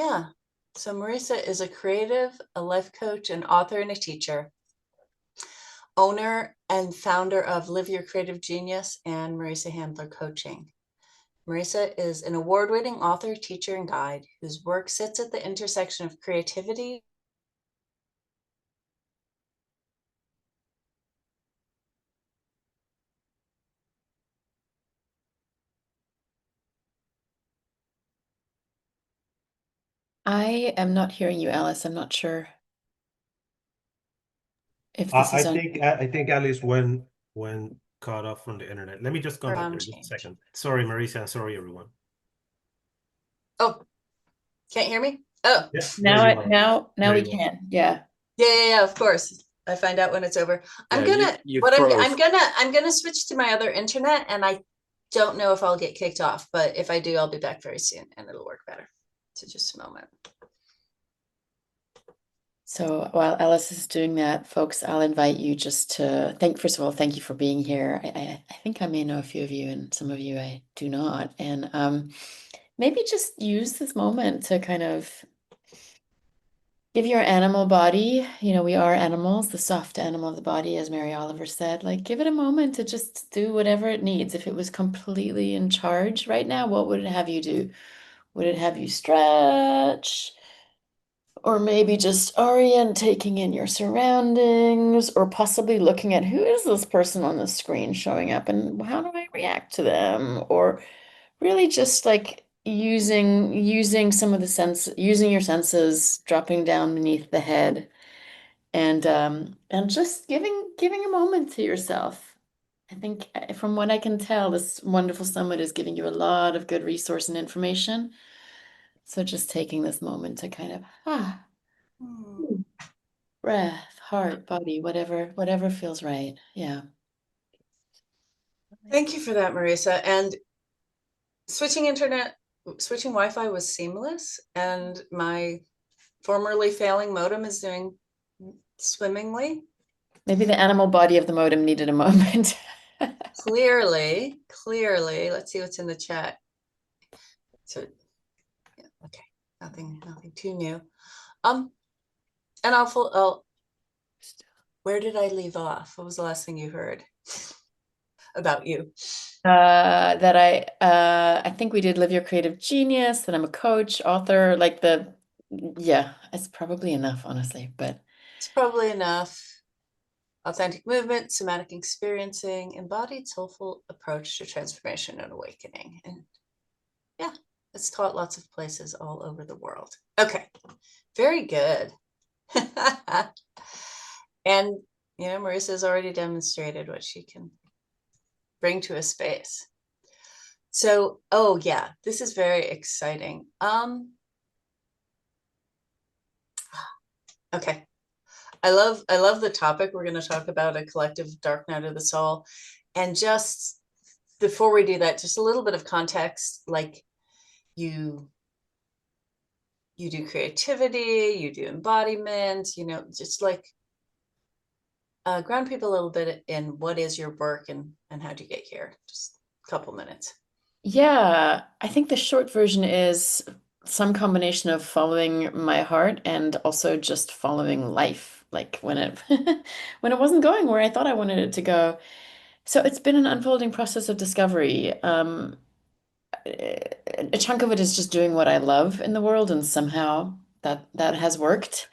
Yeah. So Marissa is a creative, a life coach, an author, and a teacher, owner and founder of Live Your Creative Genius and Marissa Handler Coaching. Marissa is an award-winning author, teacher, and guide whose work sits at the intersection of creativity. I am not hearing you, Alice. I'm not sure if this I is on. think I think Alice when cut off from the internet. Let me just come back there just a Change. second. Sorry, Marisa, and sorry everyone. Oh, can't hear me? Oh, Yeah, there Now, you are. now There we you are. can. Yeah. yeah, of course. I find out when it's over. Yeah, I'm you gonna you what froze. I'm gonna switch to my other internet, and I don't know if I'll get kicked off, but if I do, I'll be back very soon and it'll work better. So just a moment. So while Alice is doing that, folks, I'll invite you just to first of all, thank you for being here. I think I may know a few of you, and some of you I do not. And maybe just use this moment to kind of give your animal body, we are animals, the soft animal of the body, as Mary Oliver said, like give it a moment to just do whatever it needs. If it was completely in charge right now, what would it have you do? Would it have you stretch? Or maybe just orient, taking in your surroundings, or possibly looking at who is this person on the screen showing up and how do I react to them? Or really just like using some of the using your senses, dropping down beneath the head and just giving a moment to yourself. I think from what I can tell, this wonderful summit is giving you a lot of good resource and information. So just taking this moment to kind of breath, heart, body, whatever feels right. Yeah. Thank you for that, Marisa. And switching Wi-Fi was seamless, and my formerly failing modem is doing swimmingly. Maybe the animal body of the modem needed a moment. Clearly. Let's see what's in the chat. So, yeah, okay, nothing too new. Um, and where did I leave off? What was the last thing you heard about you? I think we did Live Your Creative Genius, that I'm a coach, author, yeah, it's probably enough, honestly, but It's probably enough. Authentic movement, somatic experiencing, embodied soulful approach to transformation and awakening. And yeah, it's taught lots of places all over the world. Okay, very good. And Marissa's already demonstrated what she can bring to a space. So, oh yeah, this is very exciting. Okay. I love the topic. We're going to talk about a collective dark night of the soul. And just before we do that, just a little bit of context, like you do creativity, you do embodiment, just like ground people a little bit in what is your work and how do you get here? Just a couple minutes. yeah, I think the short version is some combination of following my heart and also just following life, like when it when it wasn't going where I thought I wanted it to go. So it's been an unfolding process of discovery. A chunk of it is just doing what I love in the world, and somehow that has worked.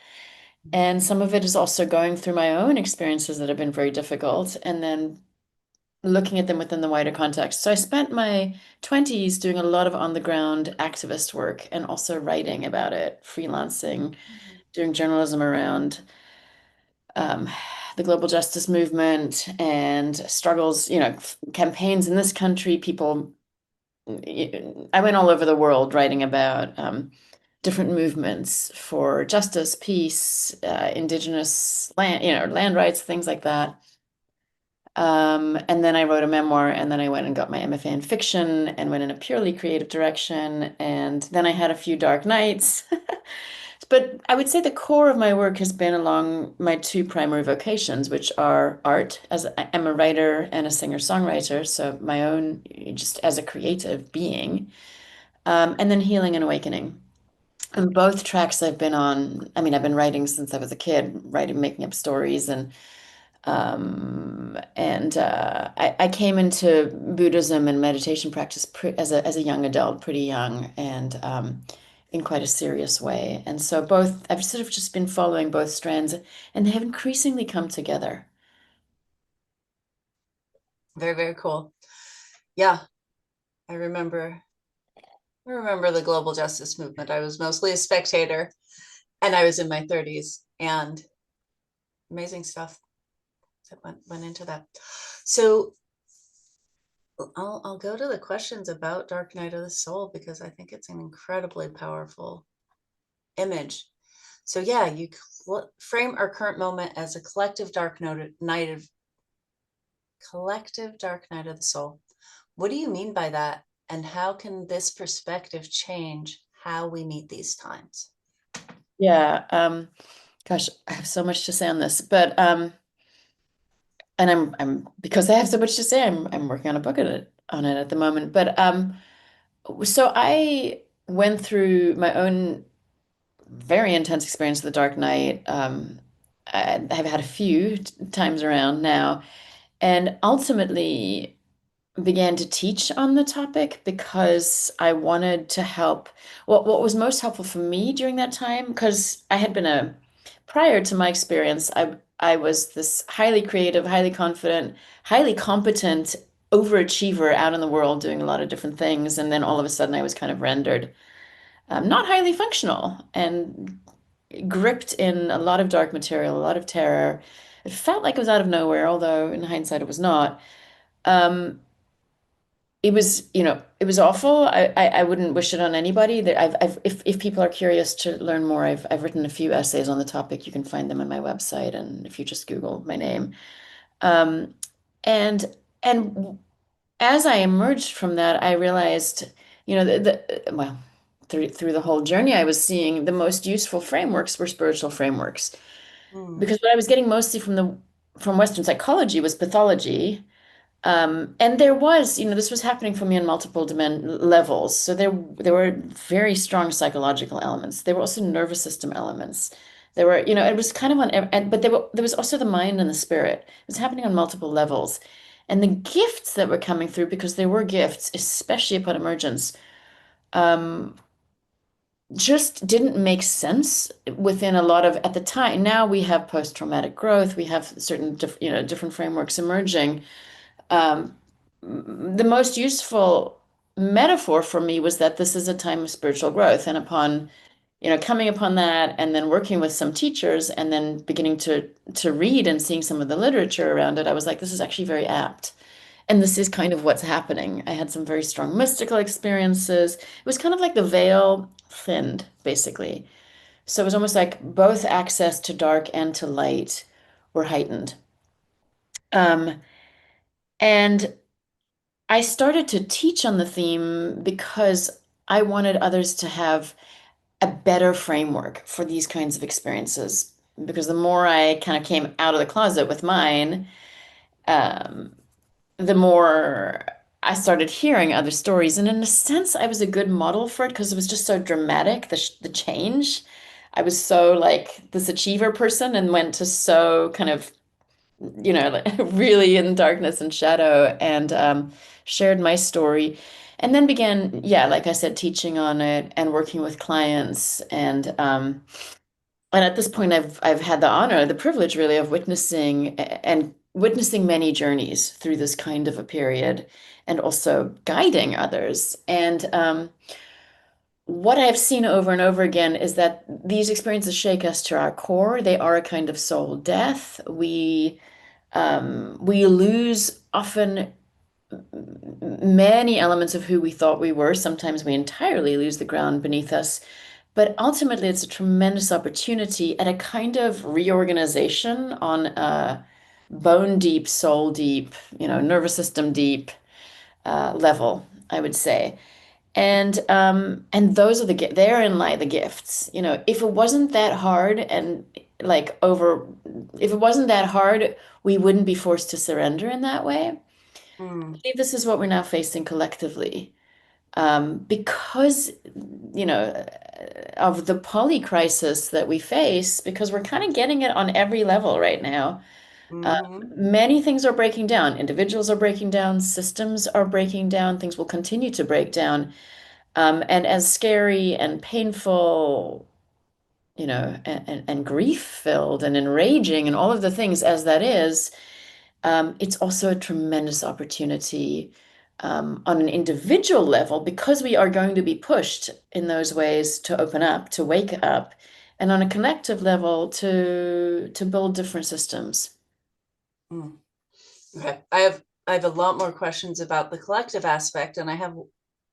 And some of it is also going through my own experiences that have been very difficult, and then looking at them within the wider context. So I spent my 20s doing a lot of on the ground activist work and also writing about it, freelancing, doing journalism around um, the global justice movement and struggles, campaigns in this country. I went all over the world writing about different movements for justice, peace, indigenous land, land rights, things like that. And then I wrote a memoir, and then I went and got my MFA in fiction and went in a purely creative direction. And then I had a few dark nights. But I would say the core of my work has been along my two primary vocations, which are art, as I'm a writer and a singer-songwriter, so my own, just as a creative being, and then healing and awakening. And both tracks I've been on, I mean, I've been writing since I was a kid, writing, making up stories, I came into Buddhism and meditation practice as a young adult, pretty young, and in quite a serious way. And so both, I've sort of just been following both strands, and they have increasingly come together. Very, very cool. Yeah, I remember the global justice movement. I was mostly a spectator, and I was in my 30s, and amazing stuff that went into that. So I'll go to the questions about Dark Night of the Soul, because I think it's an incredibly powerful image. So yeah, you frame our current moment as a collective dark night of the soul. What do you mean by that? And how can this perspective change how we meet these times? Yeah, gosh, I have so much to say on this, but and I'm because I have so much to say, I'm working on a book on it at the moment. But so I went through my own very intense experience of the Dark Knight. I've had a few times around now, and ultimately began to teach on the topic because I wanted to help. What was most helpful for me during that time, because I had been prior to my experience, I was this highly creative, highly confident, highly competent overachiever out in the world doing a lot of different things, and then all of a sudden I was kind of rendered not highly functional and gripped in a lot of dark material, a lot of terror. It felt like it was out of nowhere, although in hindsight it was not. Um, it was, it was awful. I wouldn't wish it on anybody. That if people are curious to learn more, I've written a few essays on the topic. You can find them on my website, and if you just Google my name. Um, and and as I emerged from that, I realized, well, through the whole journey, I was seeing the most useful frameworks were spiritual frameworks, Mm, because what I was getting mostly from Western psychology was pathology. And there was, this was happening for me on multiple levels. So there were very strong psychological elements. There were also nervous system elements. There were, it was kind of but there was also the mind and the spirit. It was happening on multiple levels. And the gifts that were coming through, because there were gifts, especially upon emergence, um, just didn't make sense within a lot of, at the time. Now we have post-traumatic growth. We have certain, different frameworks emerging. Um, the most useful metaphor for me was that this is a time of spiritual growth. And upon, coming upon that and then working with some teachers and then beginning to read and seeing some of the literature around it, I was like, this is actually very apt. And this is kind of what's happening. I had some very strong mystical experiences. It was kind of like the veil thinned, basically. So it was almost like both access to dark and to light were heightened. Um, and I started to teach on the theme because I wanted others to have a better framework for these kinds of experiences. Because the more I kind of came out of the closet with mine, um, the more I started hearing other stories. And in a sense, I was a good model for it because it was just so dramatic, the change. I was so like this achiever person and went to so kind of, like, really in darkness and shadow, and shared my story. And then began, yeah, like I said, teaching on it and working with clients. And at this point, I've had the honor, the privilege really of witnessing many journeys through this kind of a period, and also guiding others. And what I've seen over and over again is that these experiences shake us to our core. They are a kind of soul death. We lose often many elements of who we thought we were. Sometimes we entirely lose the ground beneath us. But ultimately, it's a tremendous opportunity at a kind of reorganization on a bone deep, soul deep, nervous system deep level, I would say. And those are therein lie the gifts. If it wasn't that hard and like over, if it wasn't that hard, we wouldn't be forced to surrender in that way. I mm, believe this is what we're now facing collectively. because, you know, of the poly crisis that we face, because we're kind of getting it on every level right now. Mhm. Many things are breaking down. Individuals are breaking down, systems are breaking down, things will continue to break down. And as scary and painful, you know, and grief-filled and enraging and all of the things as that is, it's also a tremendous opportunity on an individual level because we are going to be pushed in those ways to open up, to wake up, and on a collective level to build different systems. Mm. Okay. I have a lot more questions about the collective aspect, and I have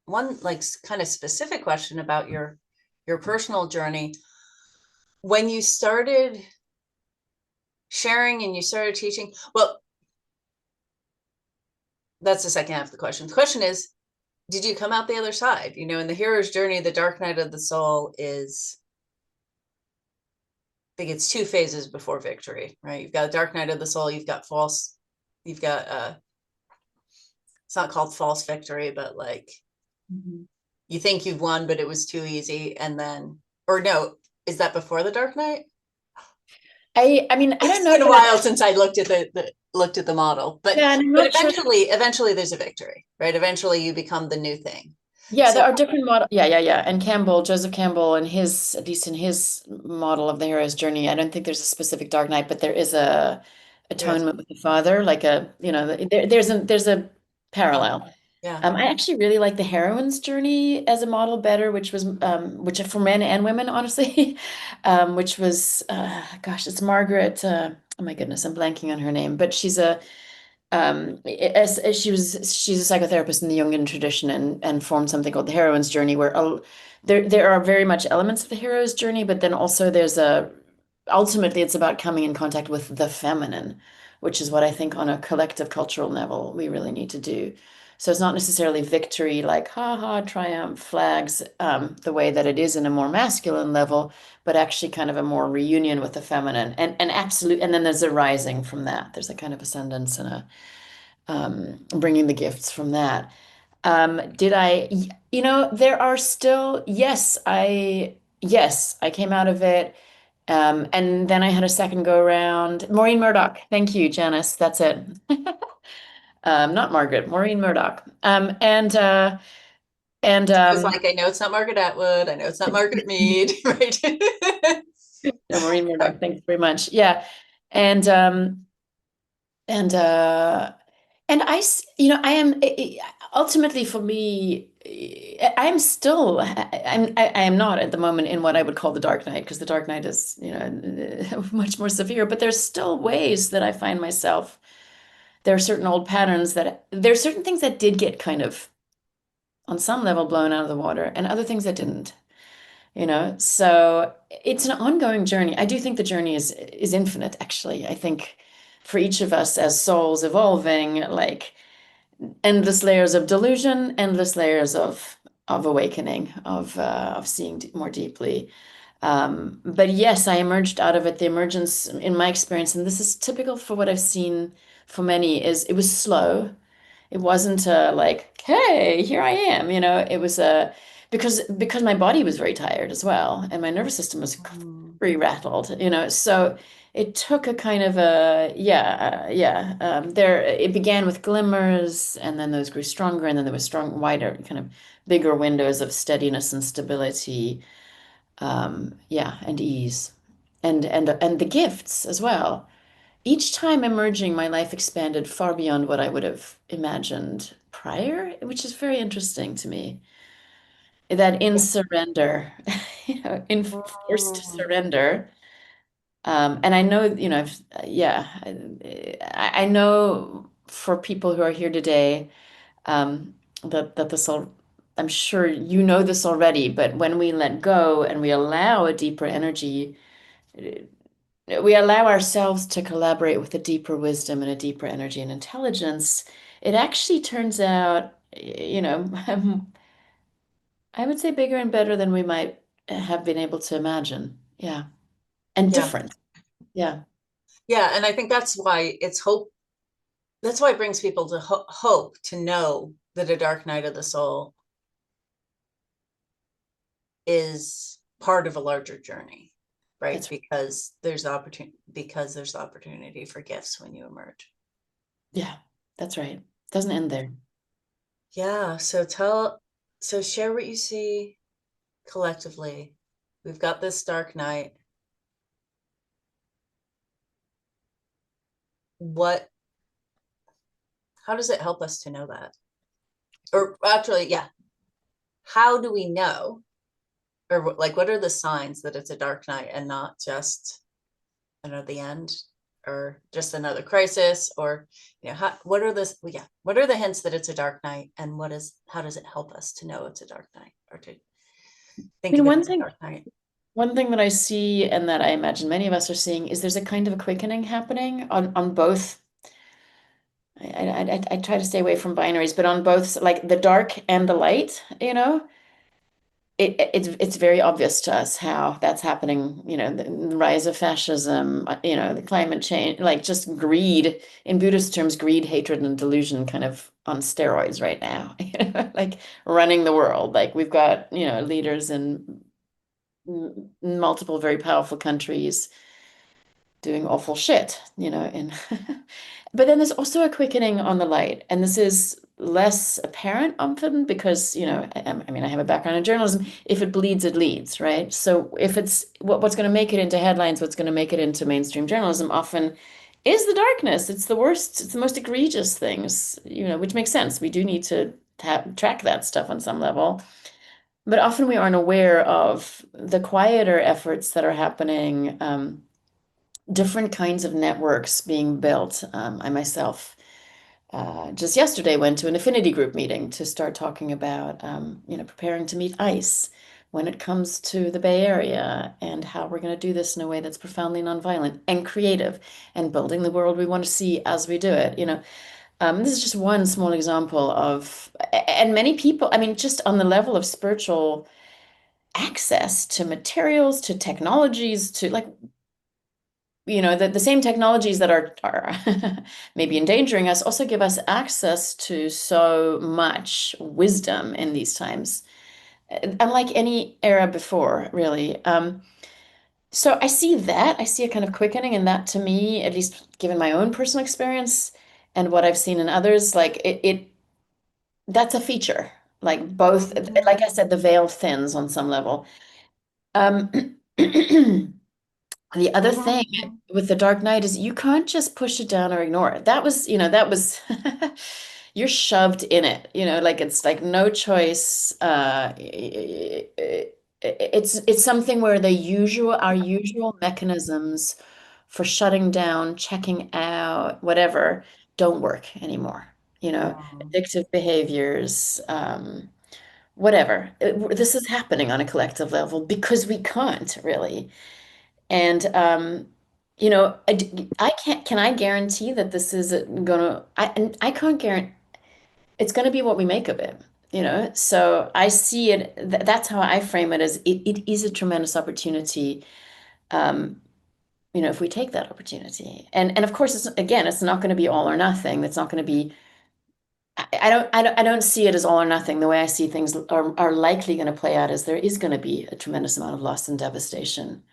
one like kind of specific question about your personal journey. When you started sharing and you started teaching, well, that's the second half of the question. The question is, did you come out the other side? You know, in the hero's journey, the dark night of the soul is, I think it's two phases before victory, right? You've got a dark night of the soul, you've got false, you've got it's not called false victory, but like you think you've won, but it was too easy. And then, or no, is that before the dark night? I mean, I don't It's know been a that while since I looked at looked at the model, yeah, and I'm but not sure. eventually there's a victory, right? Eventually you become the new thing. Yeah, So there are different model. Yeah, yeah, yeah. And Campbell, Joseph Campbell, and his, at least in his model of the hero's journey, I don't think there's a specific Dark Knight, but there is a there is, atonement with the father, like a, you know, there's a parallel. yeah, I actually really like the heroine's journey as a model better, which for men and women, honestly, which was, gosh, it's Margaret. Oh my goodness, I'm blanking on her name, but as she's a psychotherapist in the Jungian tradition and formed something called the heroine's journey where there are very much elements of the hero's journey, but then also there's a ultimately it's about coming in contact with the feminine, which is what I think on a collective cultural level we really need to do. So it's not necessarily victory like ha ha triumph flags the way that it is in a more masculine level, but actually kind of a more reunion with the feminine and absolute, and then there's a rising from that. There's a kind of ascendance and a bringing the gifts from that. Did I, you know, there are still, yes, I came out of it. And then I had a second go around. Maureen Murdoch. Thank you, Janice. That's it. Not Margaret, Maureen Murdoch. And I was like, I know it's not Margaret Atwood, I know it's not Margaret Mead, right? no, Maureen Murdoch. Thanks very much. Yeah. And and uh and you know, I am ultimately for me, I am still, I am not at the moment in what I would call the dark night because the dark night is, you know, much more severe, but there's still ways that I find myself. There are certain old patterns that there are certain things that did get kind of on some level blown out of the water and other things that didn't, you know? So it's an ongoing journey. I do think the journey is infinite, actually. I think for each of us as souls evolving, like endless layers of delusion, endless layers of awakening, of seeing more deeply. But yes, I emerged out of it. The emergence, in my experience, and this is typical for what I've seen for many, is it was slow. It wasn't like, hey, here I am. You know, it was because my body was very tired as well, and my nervous system was very rattled. You know, so it took a kind of a yeah. There it began with glimmers, and then those grew stronger, and then there was strong, wider, kind of bigger windows of steadiness and stability. Yeah, and ease, and the gifts as well. Each time emerging, my life expanded far beyond what I would have imagined prior, which is very interesting to me. That in surrender, you know, in forced surrender. And I know, you know, yeah, I know for people who are here today, that this all, I'm sure you know this already, but when we let go and we allow a deeper energy, we allow ourselves to collaborate with a deeper wisdom and a deeper energy and intelligence, it actually turns out, you know, I would say bigger and better than we might have been able to imagine. Yeah. And Yeah, different. Yeah. yeah, and I think that's why it's hope. That's why it brings people to hope to know that a dark night of the soul is part of a larger journey, right? That's right. Because there's the opportunity for gifts when you emerge. Yeah, that's right. Doesn't end there. Yeah. So share what you see collectively. We've got this dark night. How does it help us to know that? Or actually, yeah, how do we know? Or like, what are the signs that it's a dark night and not just, I don't know, the end or just another crisis? Or, what are the hints that it's a dark night, and how does it help us to know it's a dark night, or to think of it as a dark night? One thing that I see, and that I imagine many of us are seeing, is there's a kind of a quickening happening on both. I try to stay away from binaries, but on both, like the dark and the light, it's very obvious to us how that's happening. The rise of fascism, the climate change, like just greed, in Buddhist terms, greed, hatred, and delusion kind of on steroids right now, like running the world. Like we've got, leaders in multiple very powerful countries doing awful shit, and but then there's also a quickening on the light, and this is less apparent often because, I mean, I have a background in journalism. If it bleeds, it leads, right? So if it's what's going to make it into headlines, what's going to make it into mainstream journalism often is the darkness. It's the worst, it's the most egregious things, which makes sense. We do need to track that stuff on some level. But often we aren't aware of the quieter efforts that are happening, different kinds of networks being built. I myself just yesterday went to an affinity group meeting to start talking about, preparing to meet ICE when it comes to the Bay Area, and how we're going to do this in a way that's profoundly nonviolent and creative, and building the world we want to see as we do it. This is just one small example of, and many people, I mean, just on the level of spiritual access to materials, to technologies, to like, the same technologies that are maybe endangering us also give us access to so much wisdom in these times, unlike any era before, really. So I see that. I see a kind of quickening, and that to me, at least given my own personal experience and what I've seen in others, like it that's a feature. Like both, like I said, the veil thins on some level. Um, The other thing with the Dark Knight is you can't just push it down or ignore it. That was you're shoved in it, like it's like no choice. It's something where our usual mechanisms for shutting down, checking out, whatever, don't work anymore. Addictive behaviors, whatever. This is happening on a collective level because we can't really. And I can't. Can I guarantee that this is and I can't guarantee it's gonna be what we make of it. So I see it. That's how I frame it, as it is a tremendous opportunity. Um, if we take that opportunity, and of course, it's not going to be all or nothing. That's not going to be. I don't see it as all or nothing. The way I see things are likely going to play out is there is going to be a tremendous amount of loss and devastation.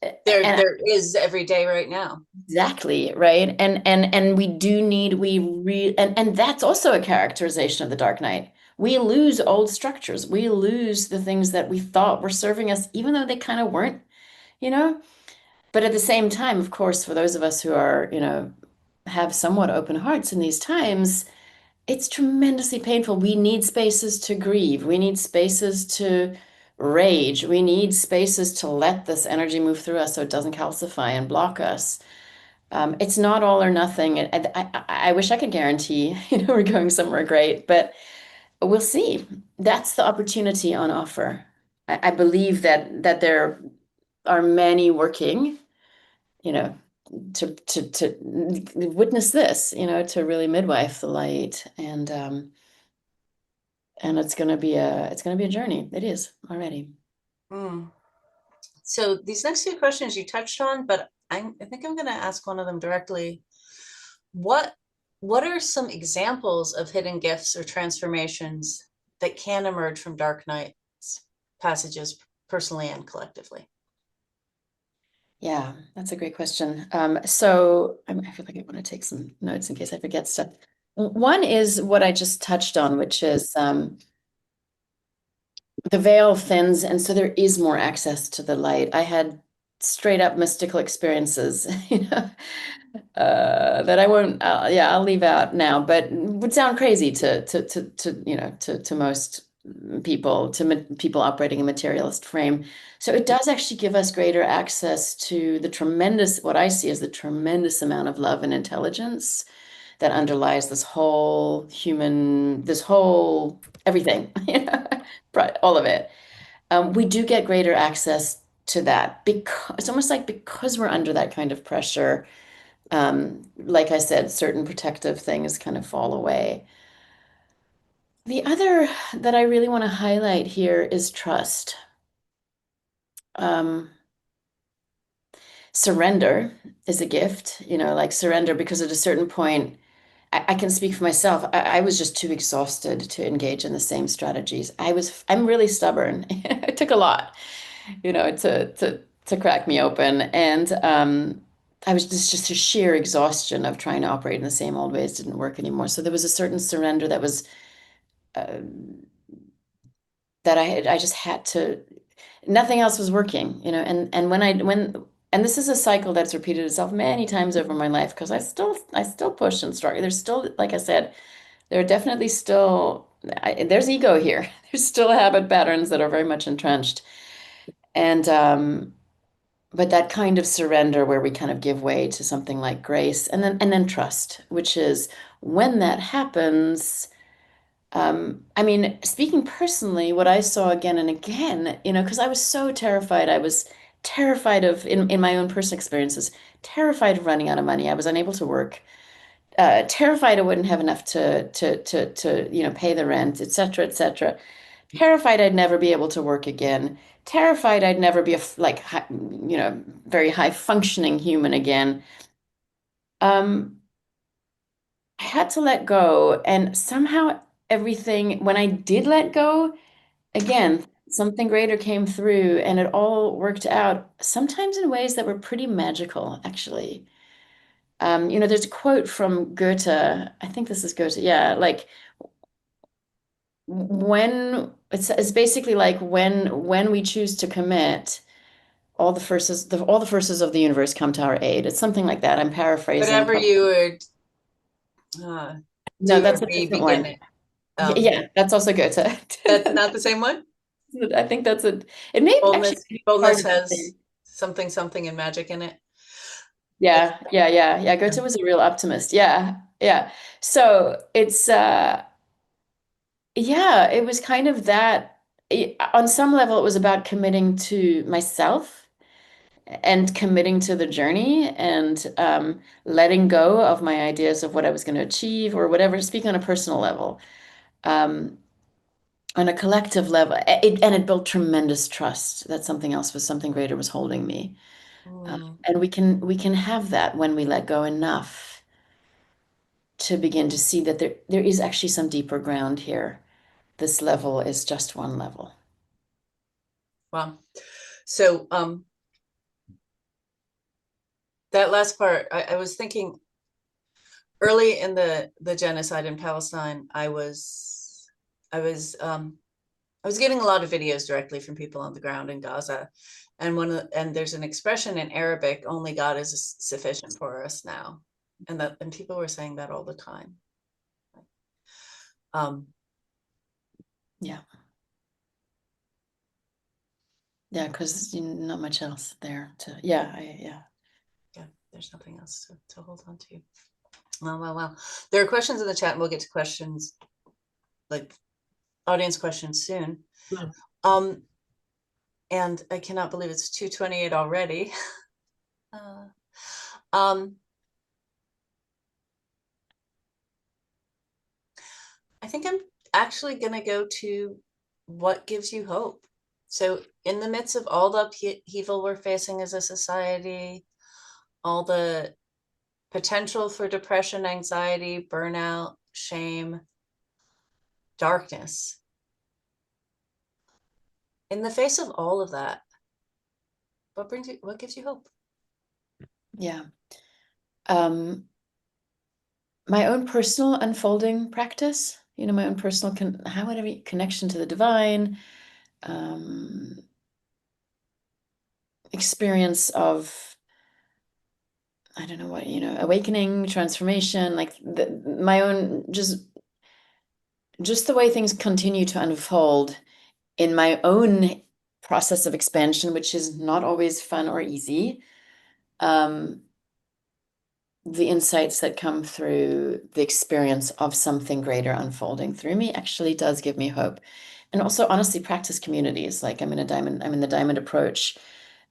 And There is every day right now. exactly, right? And we do need we re and that's also a characterization of the Dark Knight. We lose old structures. We lose the things that we thought were serving us, even though they kind of weren't, you know? But at the same time, of course, for those of us who are, have somewhat open hearts in these times, it's tremendously painful. We need spaces to grieve. We need spaces to rage. We need spaces to let this energy move through us so it doesn't calcify and block us. It's not all or nothing. I wish I could guarantee, we're going somewhere great, but we'll see. That's the opportunity on offer. I believe that there are many working, you know, to witness this, to really midwife the light, and it's gonna be a journey. It is already. Mm. So these next few questions you touched on, but I think I'm going to ask one of them directly. What are some examples of hidden gifts or transformations that can emerge from dark nights? passages personally and collectively? Yeah, that's a great question. So I feel like I want to take some notes in case I forget stuff. One is what I just touched on, which is the veil thins, and so there is more access to the light. I had straight up mystical experiences, that I won't, yeah, I'll leave out now, but would sound crazy to most people, people operating a materialist frame. So it does actually give us greater access to the tremendous, what I see as the tremendous amount of love and intelligence that underlies this whole everything, all of it. We do get greater access to that because it's almost like because we're under that kind of pressure, like I said, certain protective things kind of fall away. The other that I really want to highlight here is trust. Um, Surrender is a gift, like surrender, because at a certain point, I can speak for myself. I was just too exhausted to engage in the same strategies. I'm really stubborn. It took a lot, to crack me open. And I was just a sheer exhaustion of trying to operate in the same old ways didn't work anymore. So there was a certain surrender that was uh, that I just had to, nothing else was working, and and this is a cycle that's repeated itself many times over my life because I still push and struggle. There's still, like I said, there are definitely still there's ego here. There's still habit patterns that are very much entrenched. And but that kind of surrender where we kind of give way to something like grace and then trust, which is when that happens. I mean, speaking personally, what I saw again and again, because I was so terrified. I was terrified of, in my own personal experiences, terrified of running out of money. I was unable to work, terrified I wouldn't have enough to pay the rent, et cetera, et cetera. Terrified I'd never be able to work again. Terrified I'd never be very high functioning human again. Um, I had to let go, and somehow everything, when I did let go, again, something greater came through and it all worked out, sometimes in ways that were pretty magical, actually. There's a quote from Goethe, I think this is Goethe, yeah, like when it's basically like when we choose to commit, all the forces of the universe come to our aid. It's something like that. I'm paraphrasing. Whatever you would No, do that's or a be, different begin one. it. Yeah, that's also Goethe. That's not the same one? I think it may actually Boldness, be part boldness of the has same. something and magic in it. It's, Yeah. Goethe was a real optimist. Yeah. So it's yeah, it was kind of that. On some level, it was about committing to myself and committing to the journey and letting go of my ideas of what I was going to achieve or whatever, speaking on a personal level. Um, on a collective level, and it built tremendous trust that something greater was holding me. mm, And we can have that when we let go enough to begin to see that there is actually some deeper ground here. This level is just one level. wow. So that last part, I was thinking early in the genocide in Palestine, I was getting a lot of videos directly from people on the ground in Gaza. And there's an expression in Arabic, only God is sufficient for us now. And people were saying that all the time. Um, Yeah. Yeah, because not much else there to, yeah, yeah, there's nothing else to hold on to. Wow. There are questions in the chat, and we'll get to questions, like audience questions soon. Yeah. And I cannot believe it's 2:28 already. Um, I think I'm actually going to go to what gives you hope. So, in the midst of all the upheaval we're facing as a society, all the potential for depression, anxiety, burnout, shame, darkness, in the face of all of that, what gives you hope? Yeah. My own personal unfolding practice, my own personal connection to the divine, experience of, I don't know what, awakening, transformation, like my own, just the way things continue to unfold in my own process of expansion, which is not always fun or easy. The insights that come through the experience of something greater unfolding through me actually does give me hope. And also, honestly, practice communities. Like I'm in the diamond approach.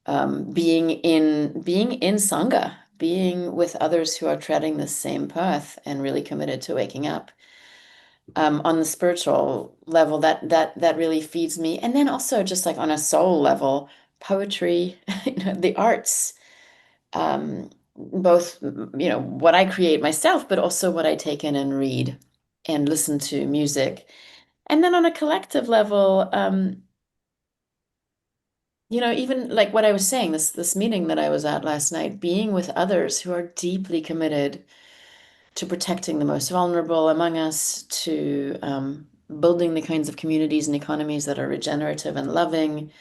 Being in Sangha, being with others who are treading the same path and really committed to waking up. On the spiritual level, that really feeds me. And then also just like on a soul level, poetry, the arts, both, what I create myself, but also what I take in and read and listen to music. And then on a collective level, even like what I was saying, this meeting that I was at last night, being with others who are deeply committed to protecting the most vulnerable among us, to building the kinds of communities and economies that are regenerative and loving.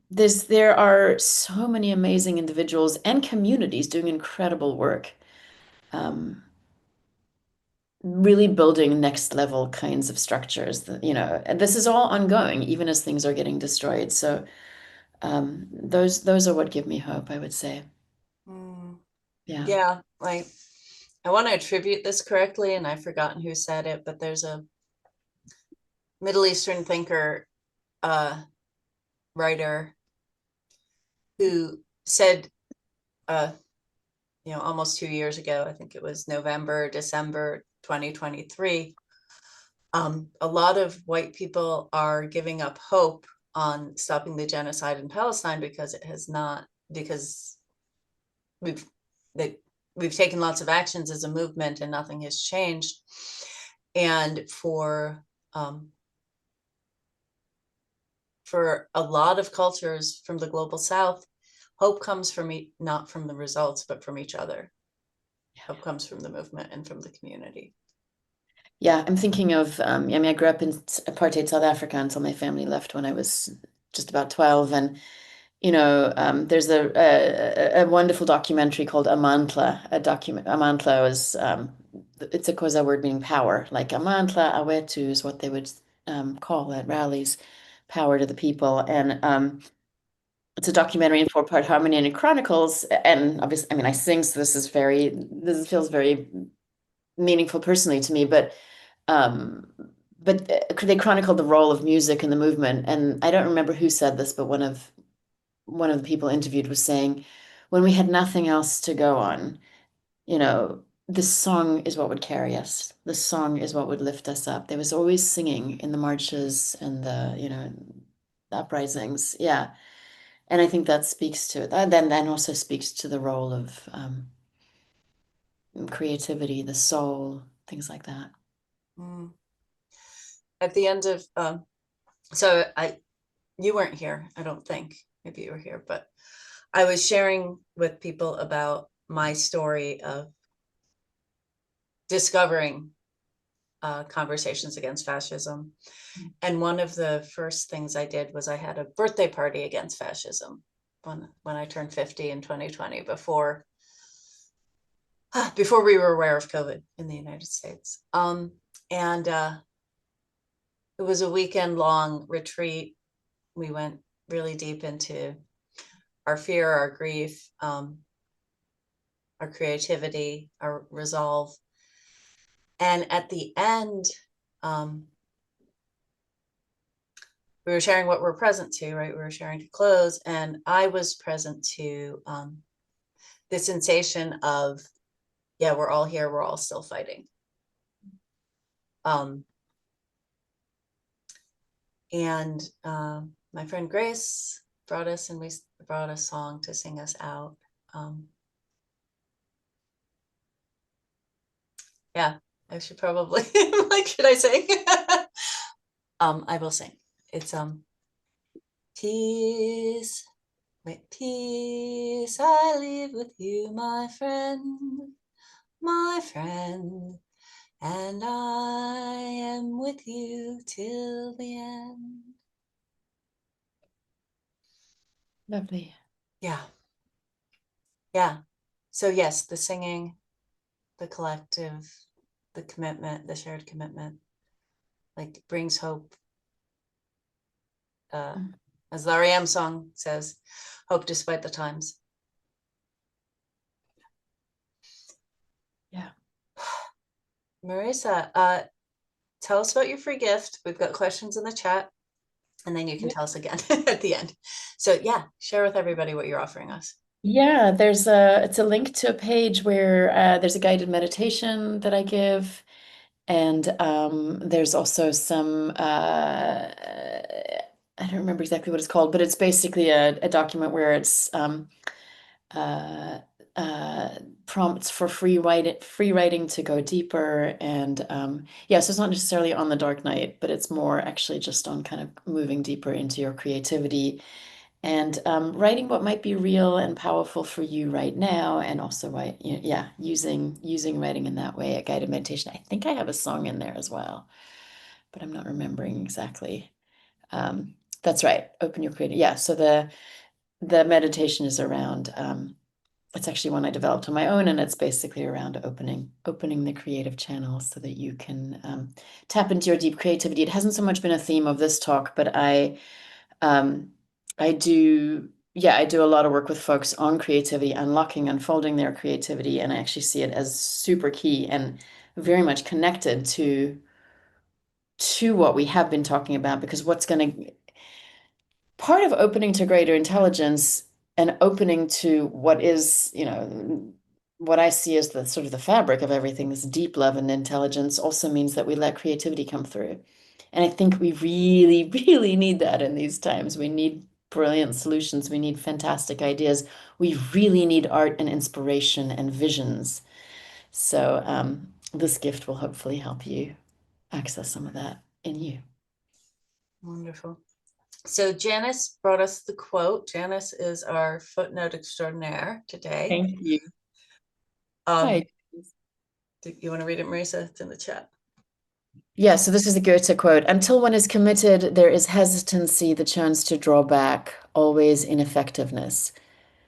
There are so many amazing individuals and communities doing incredible work, really building next level kinds of structures that, and this is all ongoing, even as things are getting destroyed. So those are what give me hope, I would say. Yeah. Yeah, like I want to attribute this correctly, and I've forgotten who said it, but there's a Middle Eastern thinker, writer, who said, almost 2 years ago, I think it was November, December 2023, a lot of white people are giving up hope on stopping the genocide in Palestine because we've we've taken lots of actions as a movement and nothing has changed. And for a lot of cultures from the global south, hope comes from not from the results, but from each other. Hope comes from the movement and from the community. Yeah, I'm thinking of, I grew up in apartheid South Africa until my family left when I was just about 12. And, there's a wonderful documentary called Amantla. Amantla was, it's a Xhosa word meaning power. Like Amantla Awetu is what they would call at rallies, power to the people. And it's a documentary in 4-part harmony, and it chronicles, and obviously, I sing, so this feels very meaningful personally to me, but they chronicled the role of music in the movement. And I don't remember who said this, but one of the people interviewed was saying, when we had nothing else to go on, this song is what would carry us. This song is what would lift us up. There was always singing in the marches and the uprisings. Yeah. And I think that speaks to it. Then also speaks to the role of creativity, the soul, things like that. At the end of you weren't here, I don't think. Maybe you were here, but I was sharing with people about my story of discovering Conversations Against Fascism. And one of the first things I did was I had a birthday party against fascism when I turned 50 in 2020, before we were aware of COVID in the United States. And it was a weekend long retreat. We went really deep into our fear, our grief, our creativity, our resolve. And at the end, we were sharing what we're present to, right? We were sharing to close, and I was present to the sensation of, yeah, we're all here, we're all still fighting. And my friend Grace brought us, and we brought a song to sing us out. Yeah, I should probably, like, should I sing? I will sing. It's peace, with peace I leave with you, my friend, and I am with you till the end. Lovely. Yeah. Yeah. So yes, the singing, the collective, the commitment, the shared commitment, like brings hope. Mm. As the REM song says, hope despite the times. Yeah. Marissa, tell us about your free gift. We've got questions in the chat, and then you can tell us again at the end. So yeah, share with everybody what you're offering us. Yeah, it's a link to a page where there's a guided meditation that I give, and there's also some I don't remember exactly what it's called, but it's basically a document where it's uh, uh, prompts for free writing to go deeper, and yeah, so it's not necessarily on the dark night, but it's more actually just on kind of moving deeper into your creativity and writing what might be real and powerful for you right now, and also why, yeah, using writing in that way, a guided meditation. I think I have a song in there as well, but I'm not remembering exactly. That's right, open your creative. Yeah, so the meditation is around. It's actually one I developed on my own, and it's basically around opening the creative channels so that you can tap into your deep creativity. It hasn't so much been a theme of this talk, but um, I do, yeah, I do a lot of work with folks on creativity, unlocking, unfolding their creativity, and I actually see it as super key and very much connected to what we have been talking about, because what's going to part of opening to greater intelligence and opening to what is, what I see as the sort of the fabric of everything, this deep love and intelligence, also means that we let creativity come through. And I think we really, really need that in these times. We need brilliant solutions. We need fantastic ideas. We really need art and inspiration and visions. So this gift will hopefully help you access some of that in you. Wonderful. So Janice brought us the quote. Janice is our footnote extraordinaire today. Thank you. Um, Hi. do you want to read it, Marissa? It's in the chat. Yeah, so this is a Goethe quote. Until one is committed, there is hesitancy, the chance to draw back, always ineffectiveness.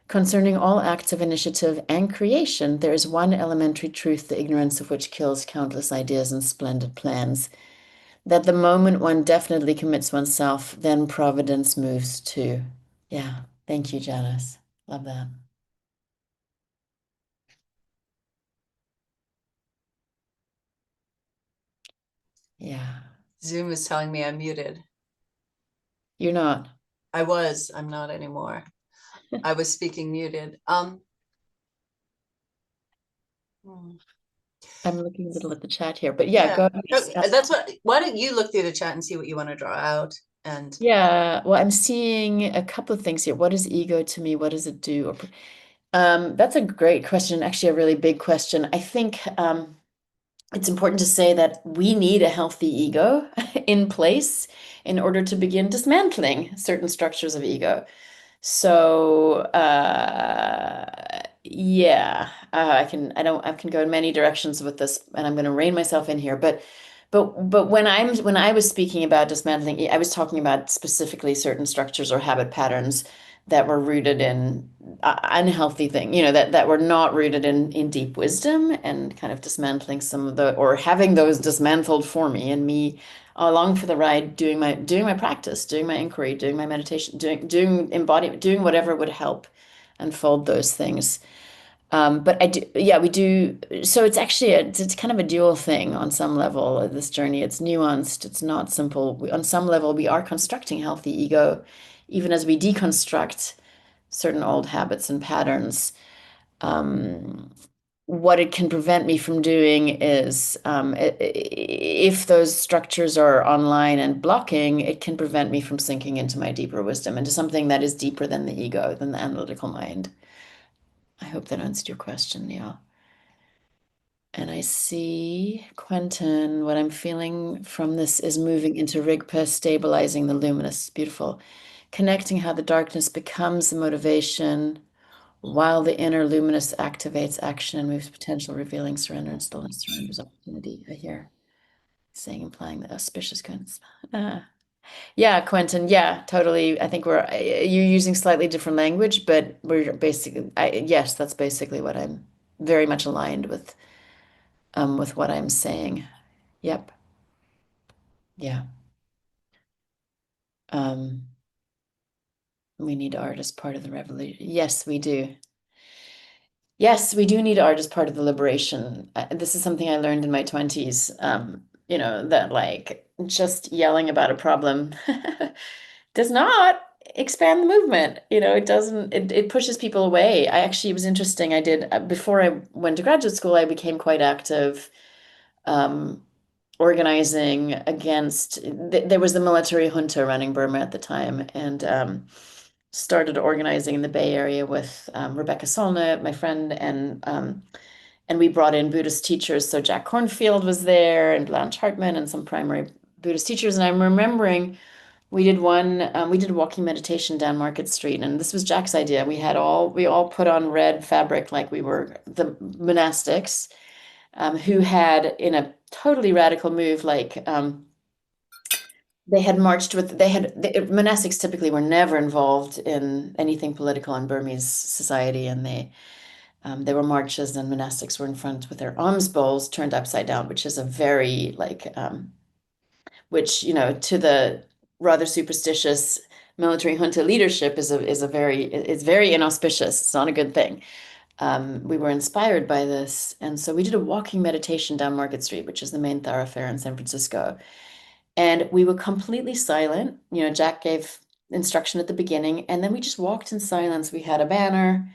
Concerning all acts of initiative and creation, there is one elementary truth, the ignorance of which kills countless ideas and splendid plans. That the moment one definitely commits oneself, then providence moves too. Yeah, thank you, Janice. Love that. Yeah. Zoom is telling me I'm muted. You're not. I'm not anymore. I was speaking muted. I'm looking a little at the chat here, but yeah, go ahead. That's why don't you look through the chat and see what you want to draw out? And Yeah, well, I'm seeing a couple of things here. What is ego to me? What does it do? That's a great question, actually a really big question. I think it's important to say that we need a healthy ego in place in order to begin dismantling certain structures of ego. So, yeah, I can go in many directions with this, and I'm going to rein myself in here. But when I was speaking about dismantling, I was talking about specifically certain structures or habit patterns that were rooted in unhealthy thing, that were not rooted in deep wisdom, and kind of dismantling some of or having those dismantled for me, and me along for the ride, doing my practice, doing my inquiry, doing my meditation, doing embodiment, doing whatever would help unfold those things. But I do, yeah, we do. So it's actually it's kind of a dual thing on some level of this journey. It's nuanced. It's not simple. On some level, we are constructing healthy ego, even as we deconstruct certain old habits and patterns. Um, what it can prevent me from doing is, if those structures are online and blocking, it can prevent me from sinking into my deeper wisdom, into something that is deeper than the ego, than the analytical mind. I hope that answered your question, Neil. And I see, Quentin, what I'm feeling from this is moving into Rigpa, stabilizing the luminous. Beautiful. Connecting how the darkness becomes the motivation while the inner luminous activates action and moves potential, revealing surrender and stillness surrenders opportunity. I hear saying, implying the auspicious kinds. Ah. Yeah, Quentin. Yeah, totally. I think you're using slightly different language, but we're basically, yes, that's basically what I'm very much aligned with what I'm saying. Yep. Yeah. Um, we need art as part of the revolution. Yes, we do. Yes, we do need art as part of the liberation. This is something I learned in my 20s. That like just yelling about a problem does not expand the movement. It doesn't, it pushes people away. It was interesting. I did, before I went to graduate school, I became quite active, um, organizing against, there was the military junta running Burma at the time, and started organizing in the Bay Area with Rebecca Solnit, my friend, and we brought in Buddhist teachers. So Jack Kornfield was there, and Blanche Hartman, and some primary Buddhist teachers. And I'm remembering we did a walking meditation down Market Street, and this was Jack's idea. We all put on red fabric like we were the monastics, who had, in a totally radical move, like they had marched with the monastics typically were never involved in anything political in Burmese society, and there were marches, and monastics were in front with their alms bowls turned upside down, which is a very like which, to the rather superstitious military junta leadership is very inauspicious. It's not a good thing. We were inspired by this, and so we did a walking meditation down Market Street, which is the main thoroughfare in San Francisco. And we were completely silent. Jack gave instruction at the beginning, and then we just walked in silence. We had a banner,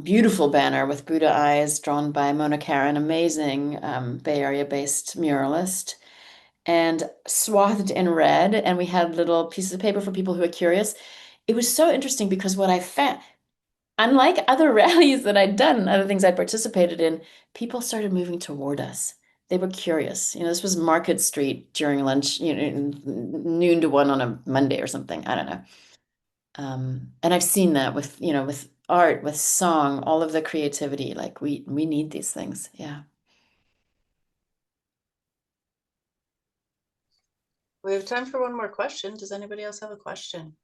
beautiful banner with Buddha eyes drawn by Mona Karen, amazing Bay Area-based muralist, and swathed in red. And we had little pieces of paper for people who are curious. It was so interesting because what I found, unlike other rallies that I'd done, other things I'd participated in, people started moving toward us. They were curious. This was Market Street during lunch, noon to 1 on a Monday or something. I don't know. And I've seen that with art, with song, all of the creativity. Like we need these things. Yeah. We have time for one more question. Does anybody else have a question?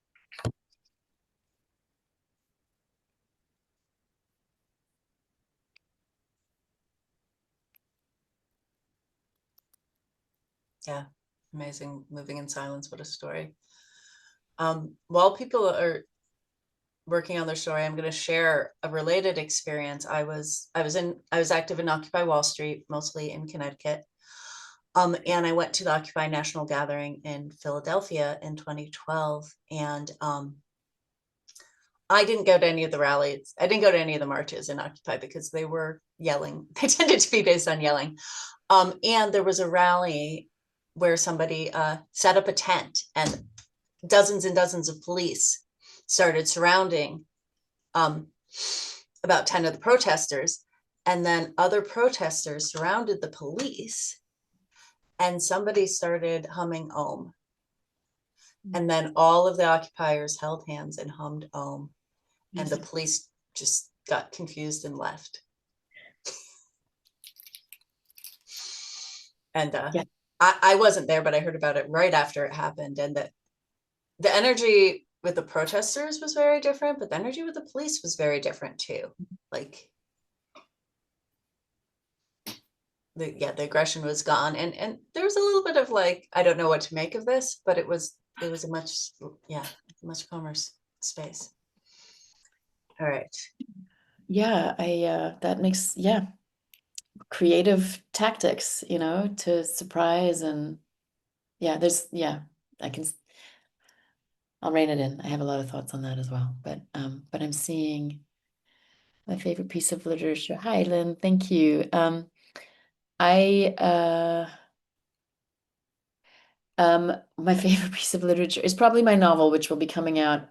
Yeah, amazing. Moving in silence. What a story. While people are working on their story, I'm going to share a related experience. I was active in Occupy Wall Street, mostly in Connecticut. And I went to the Occupy National Gathering in Philadelphia in 2012. And I didn't go to any of the rallies. I didn't go to any of the marches in Occupy because they were yelling. They tended to be based on yelling. And there was a rally where somebody set up a tent, and dozens and dozens of police started surrounding about 10 of the protesters. And then other protesters surrounded the police, and somebody started humming Om. And then all of the occupiers held hands and hummed Om. And the police just got confused and left. And Yeah. I wasn't there, but I heard about it right after it happened. And that the energy with the protesters was very different, but the energy with the police was very different too. Like, the aggression was gone. And there was a little bit of like, I don't know what to make of this, but it was a much calmer space. All right. Yeah, that makes, yeah, creative tactics, to surprise. And yeah, I'll rein it in. I have a lot of thoughts on that as well. But I'm seeing my favorite piece of literature. Hi, Lynn, thank you. I my favorite piece of literature is probably my novel, which will be coming out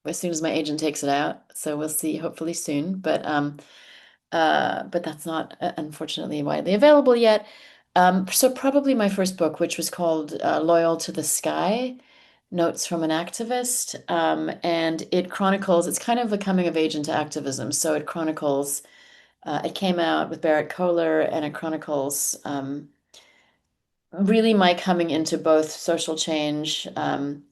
as soon as my agent takes it out. So we'll see, hopefully soon. But but that's not unfortunately widely available yet. So probably my first book, which was called Loyal to the Sky, Notes from an Activist. And it chronicles, it's kind of a coming of age into activism. So it chronicles, it came out with Barrett Kohler, and it chronicles really my coming into both social change and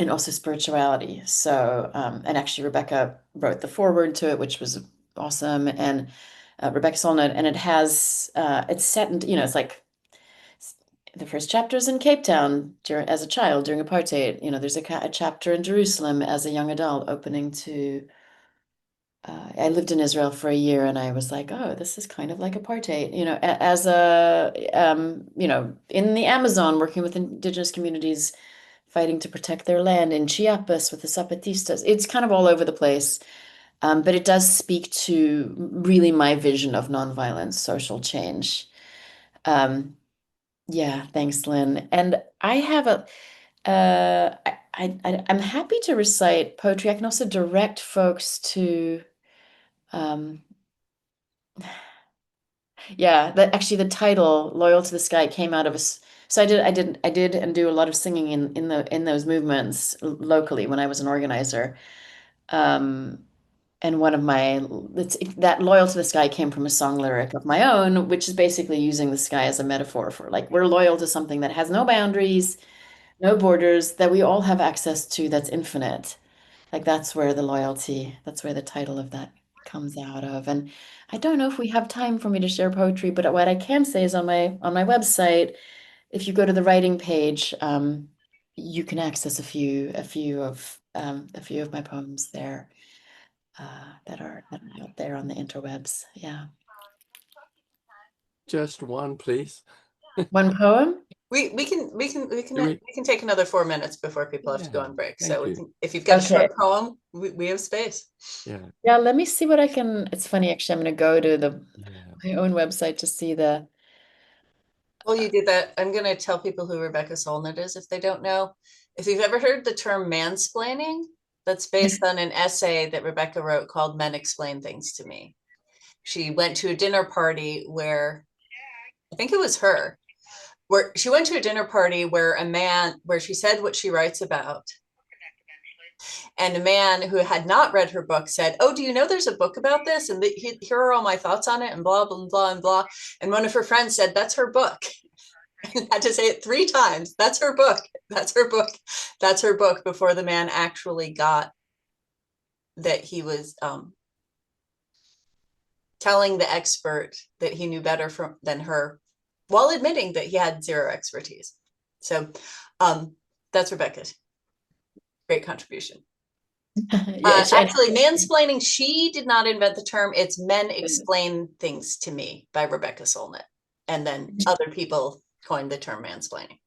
also spirituality. So, and actually Rebecca wrote the foreword to it, which was awesome. And Rebecca Solnit, and it has, it's set in, it's like the first chapter is in Cape Town as a child during apartheid. There's a chapter in Jerusalem as a young adult opening to, I lived in Israel for a year, and I was like, oh, this is kind of like apartheid, as in the Amazon, working with indigenous communities, fighting to protect their land in Chiapas with the Zapatistas. It's kind of all over the place. But it does speak to really my vision of nonviolent social change. Um, yeah, thanks, Lynn. And I have I'm happy to recite poetry. I can also direct folks to, um, yeah, that actually the title "Loyal to the Sky" came out of us. So I did and do a lot of singing in those movements locally when I was an organizer. Um, and one of my that "Loyal to the Sky" came from a song lyric of my own, which is basically using the sky as a metaphor for, like, we're loyal to something that has no boundaries, no borders, that we all have access to, that's infinite. Like, that's where the title of that comes out of. And I don't know if we have time for me to share poetry, but what I can say is on my website, if you go to the writing page, you can access a few of my poems there, that are out there on the interwebs. Yeah. Just one, please. One poem? We can take another 4 minutes before people have to go on break. So thank we you. can, if you've got a Okay. short poem, we have space. Yeah. Yeah, let me see what I can. It's funny, actually, I'm going to go to Yeah. my own website to see the. While you do that, I'm going to tell people who Rebecca Solnit is if they don't know. If you've ever heard the term mansplaining, that's based on an essay that Rebecca wrote called Men Explain Things to Me. She went to a dinner party where, I think it was her, where she went to a dinner party where where she said what she writes about. And a man who had not read her book said, "Oh, do you know there's a book about this? And here are all my thoughts on it," and blah, blah, blah, and blah. And one of her friends said, "That's her book." And had to say it 3 times. That's her book. That's her book. That's her book, before the man actually got that he was telling the expert that he knew better than her, while admitting that he had zero expertise. So that's Rebecca's great contribution. Yeah, Actually, mansplaining, she did not invent the term. It's Men Explain Things to Me by Rebecca Solnit. And then other people coined the term mansplaining.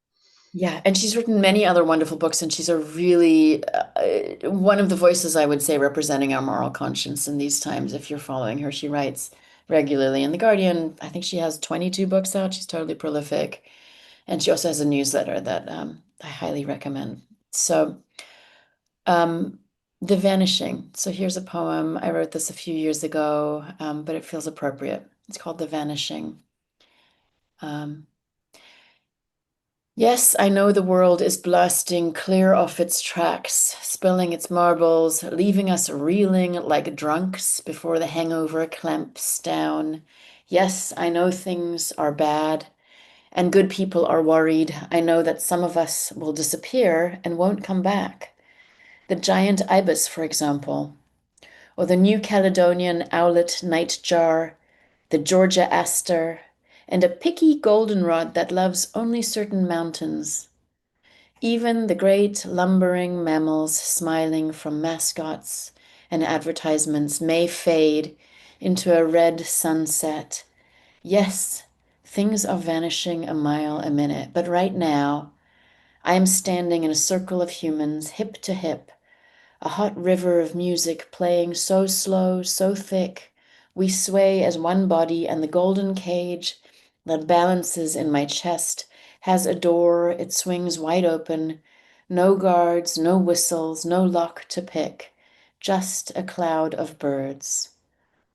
yeah, and she's written many other wonderful books, and she's a really one of the voices, I would say, representing our moral conscience in these times. If you're following her, she writes regularly in The Guardian. I think she has 22 books out. She's totally prolific. And she also has a newsletter that I highly recommend. So, The Vanishing. So here's a poem. I wrote this a few years ago, but it feels appropriate. It's called The Vanishing. Um, Yes, I know the world is blasting clear off its tracks, spilling its marbles, leaving us reeling like drunks before the hangover clamps down. Yes, I know things are bad, and good people are worried. I know that some of us will disappear and won't come back. The giant ibis, for example, or the New Caledonian owlet nightjar, the Georgia aster, and a picky goldenrod that loves only certain mountains. Even the great lumbering mammals smiling from mascots and advertisements may fade into a red sunset. Yes, things are vanishing a mile a minute, but right now, I am standing in a circle of humans, hip to hip, a hot river of music playing so slow, so thick. We sway as one body, and the golden cage that balances in my chest has a door. It swings wide open. No guards, no whistles, no lock to pick, just a cloud of birds.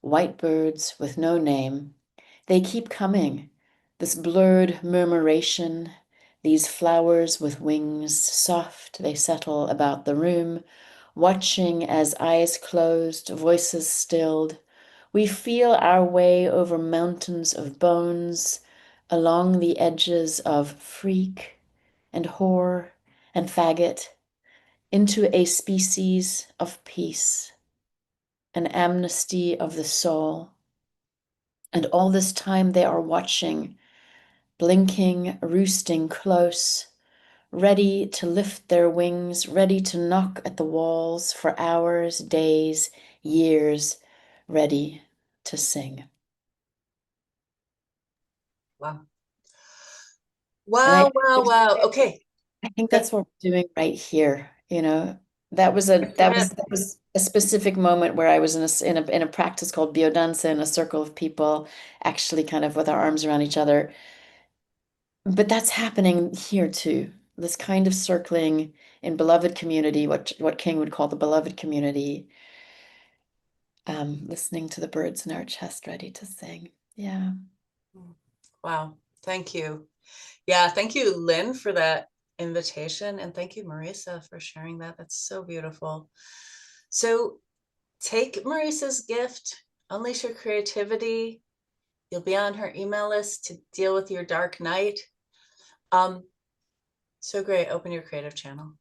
white birds with no name. They keep coming, this blurred murmuration, these flowers with wings, soft they settle about the room, watching as eyes closed, voices stilled. We feel our way over mountains of bones, along the edges of freak and whore and faggot, into a species of peace, an amnesty of the soul. And all this time they are watching, blinking, roosting close, ready to lift their wings, ready to knock at the walls for hours, days, years, ready to sing. Wow. And I, Wow, wow, wow. Okay. I think that's what we're doing right here. You know, that was a that was a specific moment where I was in a practice called biodanza in a circle of people, actually kind of with our arms around each other. But that's happening here too. This kind of circling in beloved community, what King would call the beloved community, listening to the birds in our chest, ready to sing. Yeah. Wow. Thank you. Yeah. Thank you, Lynn, for that invitation. And thank you, Marissa, for sharing that. That's so beautiful. So take Marissa's gift, unleash your creativity. You'll be on her email list to deal with your dark night. So great. Open your creative channel.